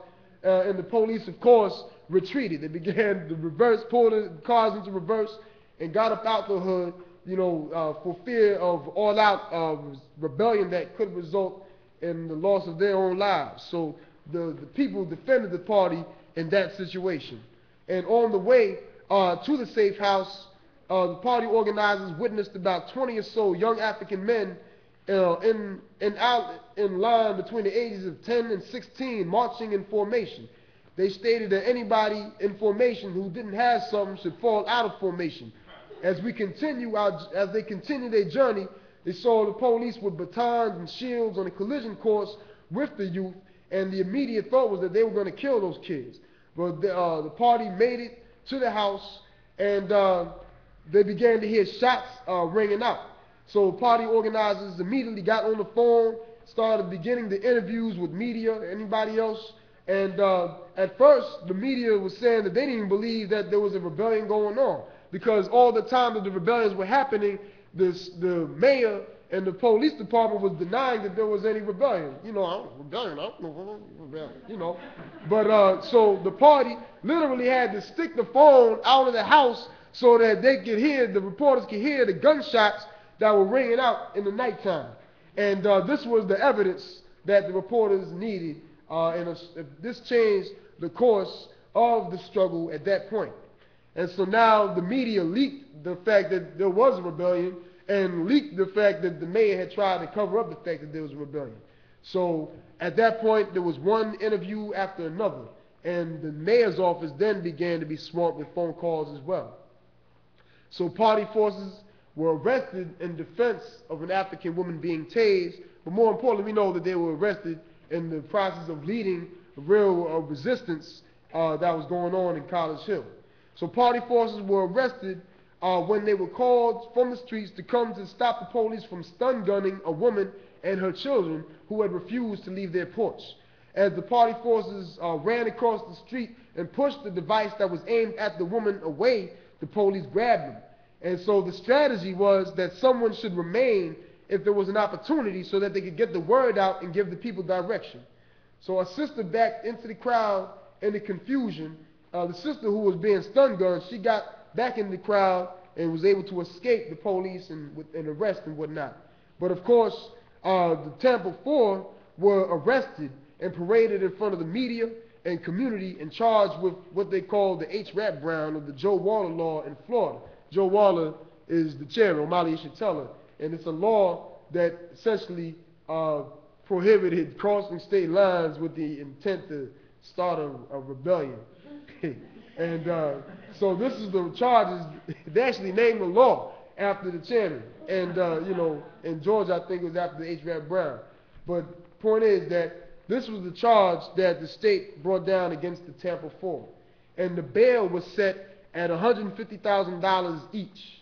And the police, of course, retreated. They began to pull the cars into reverse, and got up out the hood, for fear of all-out rebellion that could result in the loss of their own lives. So the people defended the party in that situation. And on the way to the safe house, the party organizers witnessed about 20 or so young African men in line between the ages of 10 and 16, marching in formation. They stated that anybody in formation who didn't have something should fall out of formation. As they continue their journey, they saw the police with batons and shields on a collision course with the youth, and the immediate thought was that they were going to kill those kids. But the party made it to the house, and they began to hear shots ringing out. So party organizers immediately got on the phone, started beginning the interviews with media, anybody else. And at first, the media was saying that they didn't even believe that there was a rebellion going on, because all the time that the rebellions were happening, the mayor And the police department was denying that there was any rebellion. You know, I don't know rebellion, you know. But so the party literally had to stick the phone out of the house so that they could hear, the reporters could hear the gunshots that were ringing out in the nighttime. And this was the evidence that the reporters needed. This changed the course of the struggle at that point. And so now the media leaked the fact that there was a rebellion and leaked the fact that the mayor had tried to cover up the fact that there was a rebellion. So at that point, there was one interview after another. And the mayor's office then began to be swamped with phone calls as well. So party forces were arrested in defense of an African woman being tased. But more importantly, we know that they were arrested in the process of leading a real resistance that was going on in College Hill. So party forces were arrested when they were called from the streets to come to stop the police from stun gunning a woman and her children who had refused to leave their porch. As the party forces ran across the street and pushed the device that was aimed at the woman away, the police grabbed them. And so the strategy was that someone should remain if there was an opportunity so that they could get the word out and give the people direction. So a sister backed into the crowd in the confusion. The sister who was being stun gunned, she got back in the crowd and was able to escape the police and arrest and whatnot. But of course, the Tampa Four were arrested and paraded in front of the media and community and charged with what they call the H-Rap Brown of the Joe Waller law in Florida. Joe Waller is the chairman, Omali Yeshitela, and it's a law that essentially prohibited crossing state lines with the intent to start a rebellion. And so this is the charges. They actually named the law after the chairman. And, you know, in Georgia, I think it was after the H-Rap Brown. But point is that this was the charge that the state brought down against the Tampa Four. And the bail was set at $150,000 each.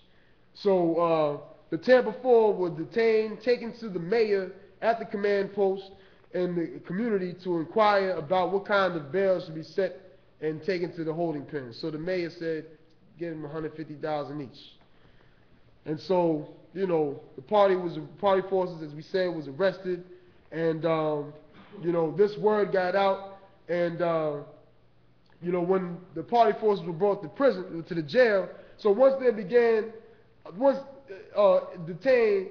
So the Tampa Four were detained, taken to the mayor at the command post in the community to inquire about what kind of bail should be set and taken to the holding pen. So the mayor said, give them $150,000 each. And so, you know, the party forces, as we said, was arrested, and you know, this word got out, and you know, when the party forces were brought to prison, to the jail, so once detained,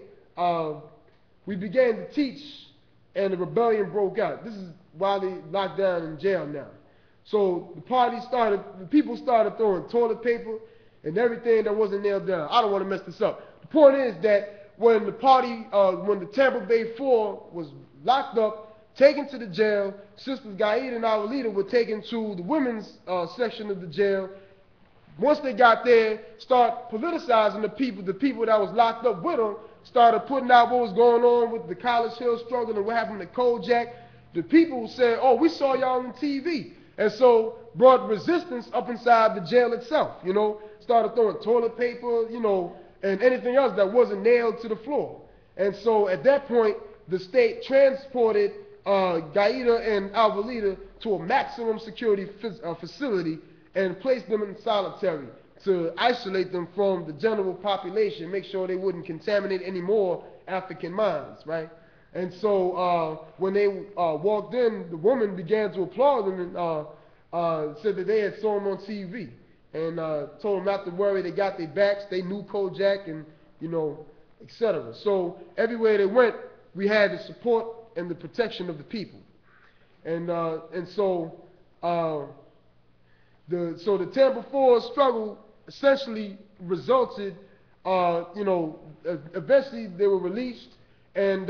we began to teach, and the rebellion broke out. This is why they locked down in jail now. So the people started throwing toilet paper and everything that wasn't nailed down. I don't want to mess this up. The point is that when the Tampa Bay Four was locked up, taken to the jail, Sisters Gaida and our leader were taken to the women's section of the jail. Once they got there, start politicizing the people that was locked up with them, started putting out what was going on with the College Hill struggle and what happened to Kojak. The people said, oh, we saw y'all on TV. And so brought resistance up inside the jail itself, you know, started throwing toilet paper, you know, and anything else that wasn't nailed to the floor. And so at that point, the state transported Gaida and Alvalita to a maximum security facility and placed them in solitary to isolate them from the general population, make sure they wouldn't contaminate any more African minds, right? And so when they walked in, the woman began to applaud them and said that they had saw them on TV and told them not to worry, they got their backs, they knew Kojak and, you know, etc. So everywhere they went, we had the support and the protection of the people. And so the Tampa Four struggle essentially resulted, you know, eventually they were released, and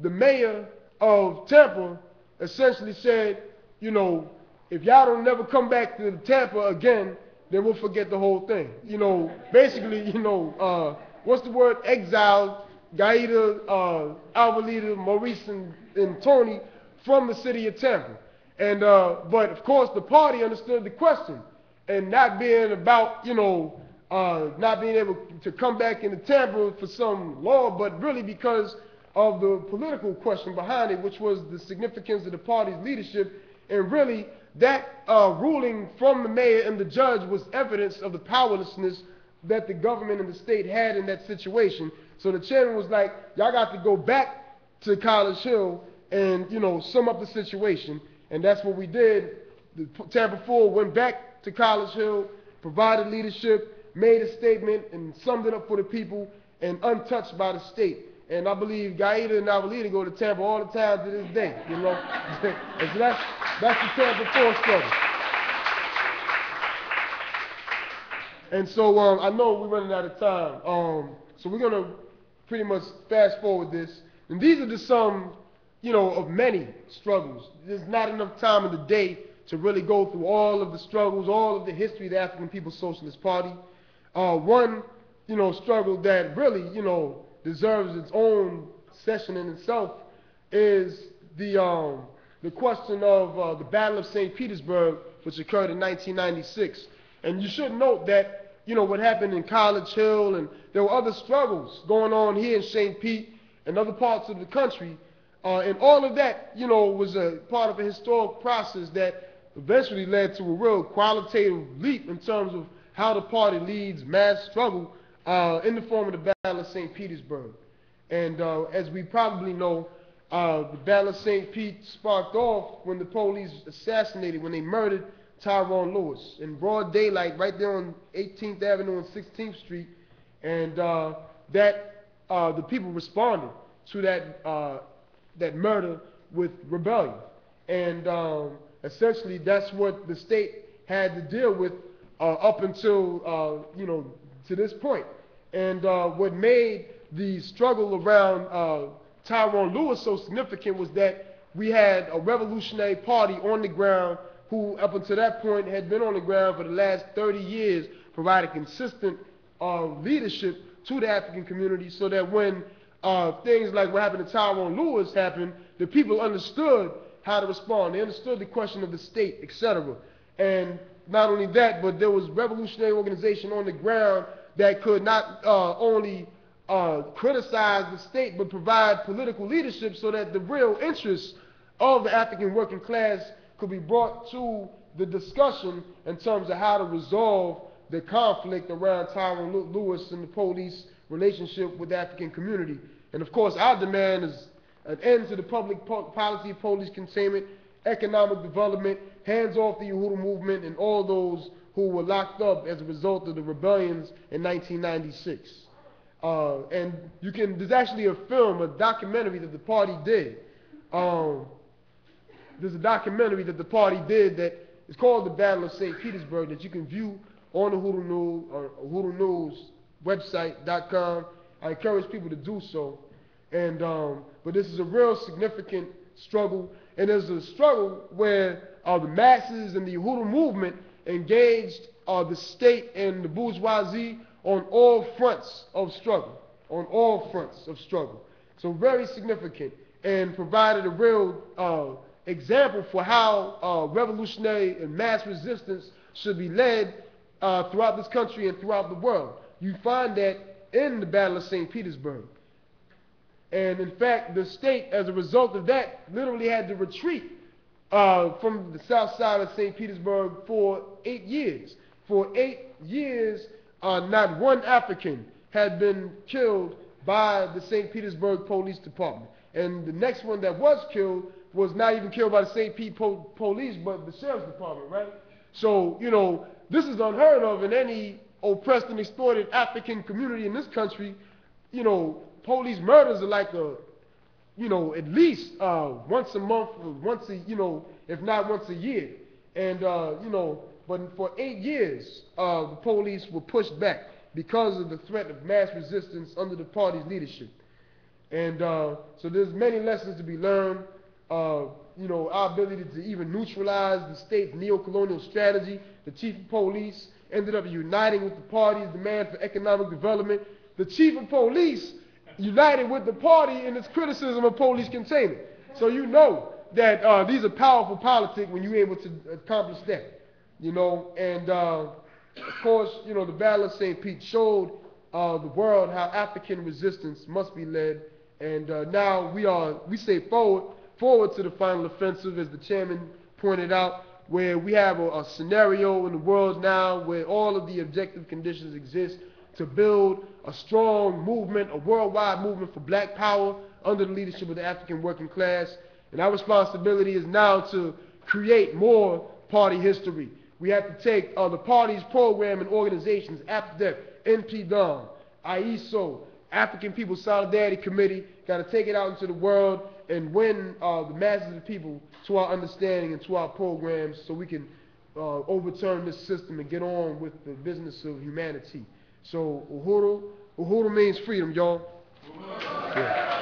the mayor of Tampa essentially said, you know, if y'all don't never come back to Tampa again, then we'll forget the whole thing. You know, basically, you know, what's the word? Exiled Gaida, Alvalita, Maurice, and Tony from the city of Tampa. And but of course the party understood the question, and not being about, you know, not being able to come back into Tampa for some law, but really because of the political question behind it, which was the significance of the party's leadership. And really that ruling from the mayor and the judge was evidence of the powerlessness that the government and the state had in that situation. So the chairman was like, y'all got to go back to College Hill and, sum up the situation. And that's what we did. The Tampa Four went back to College Hill, provided leadership, made a statement, and summed it up for the people, and untouched by the state. And I believe Gaida and Avalita go to Tampa all the time to this day, and so that's the Tampa Four struggle. And so I know we're running out of time, so we're going to pretty much fast forward this. And these are just some, of many struggles. There's not enough time in the day to really go through all of the struggles, all of the history of the African People's Socialist Party. One, struggle that really, deserves its own session in itself is the question of the Battle of St. Petersburg, which occurred in 1996. And you should note that, what happened in College Hill, and there were other struggles going on here in St. Pete and other parts of the country. And all of that, was a part of a historic process that eventually led to a real qualitative leap in terms of how the party leads mass struggle in the form of the Battle of St. Petersburg. And as we probably know, the Battle of St. Pete sparked off when the police assassinated, when they murdered Tyrone Lewis in broad daylight right there on 18th Avenue and 16th Street. And the people responded to that murder with rebellion. And essentially that's what the state had to deal with up until, to this point. And what made the struggle around Tyrone Lewis so significant was that we had a revolutionary party on the ground who, up until that point, had been on the ground for the last 30 years, providing consistent leadership to the African community, so that when things like what happened to Tyrone Lewis happened, the people understood how to respond. They understood the question of the state, etc. And not only that, but there was revolutionary organization on the ground that could not only criticize the state, but provide political leadership so that the real interests of the African working class could be brought to the discussion in terms of how to resolve the conflict around Tyrone Lewis and the police relationship with the African community. And of course, our demand is an end to the public policy of police containment, economic development, hands off the Uhuru movement, and all those who were locked up as a result of the rebellions in 1996. And there's actually a film, a documentary that the party did. There's a documentary that the party did that is called The Battle of St. Petersburg that you can view on the Uhuru News, or Uhuru News website.com. I encourage people to do so. And but this is a real significant struggle, and there's a struggle where the masses and the Uhuru movement engaged the state and the bourgeoisie on all fronts of struggle, So very significant, and provided a real example for how revolutionary and mass resistance should be led throughout this country and throughout the world. You find that in the Battle of St. Petersburg. And in fact, the state, as a result of that, literally had to retreat from the south side of St. Petersburg for 8 years. For 8 years, not one African had been killed by the St. Petersburg Police Department. And the next one that was killed was not even killed by the St. Pete Police, but the Sheriff's Department, right? So, this is unheard of in any oppressed and exploited African community in this country. Police murders are like at least once a month, if not once a year. And, but for 8 years, the police were pushed back because of the threat of mass resistance under the party's leadership. And so there's many lessons to be learned. Our ability to even neutralize the state's neo-colonial strategy. The chief of police ended up uniting with the party's demand for economic development. The chief of police united with the party in its criticism of police containment. So you know that these are powerful politics when you're able to accomplish that. And of course, the Battle of St. Pete showed the world how African resistance must be led. And now we say forward to the final offensive, as the chairman pointed out, where we have a scenario in the world now where all of the objective conditions exist to build a strong movement, a worldwide movement for black power under the leadership of the African working class. And our responsibility is now to create more party history. We have to take the party's program and organizations, APSP, InPDUM, IESO, African People's Solidarity Committee, got to take it out into the world and win the masses of the people to our understanding and to our programs so we can overturn this system and get on with the business of humanity. So Uhuru means freedom, y'all. Yeah.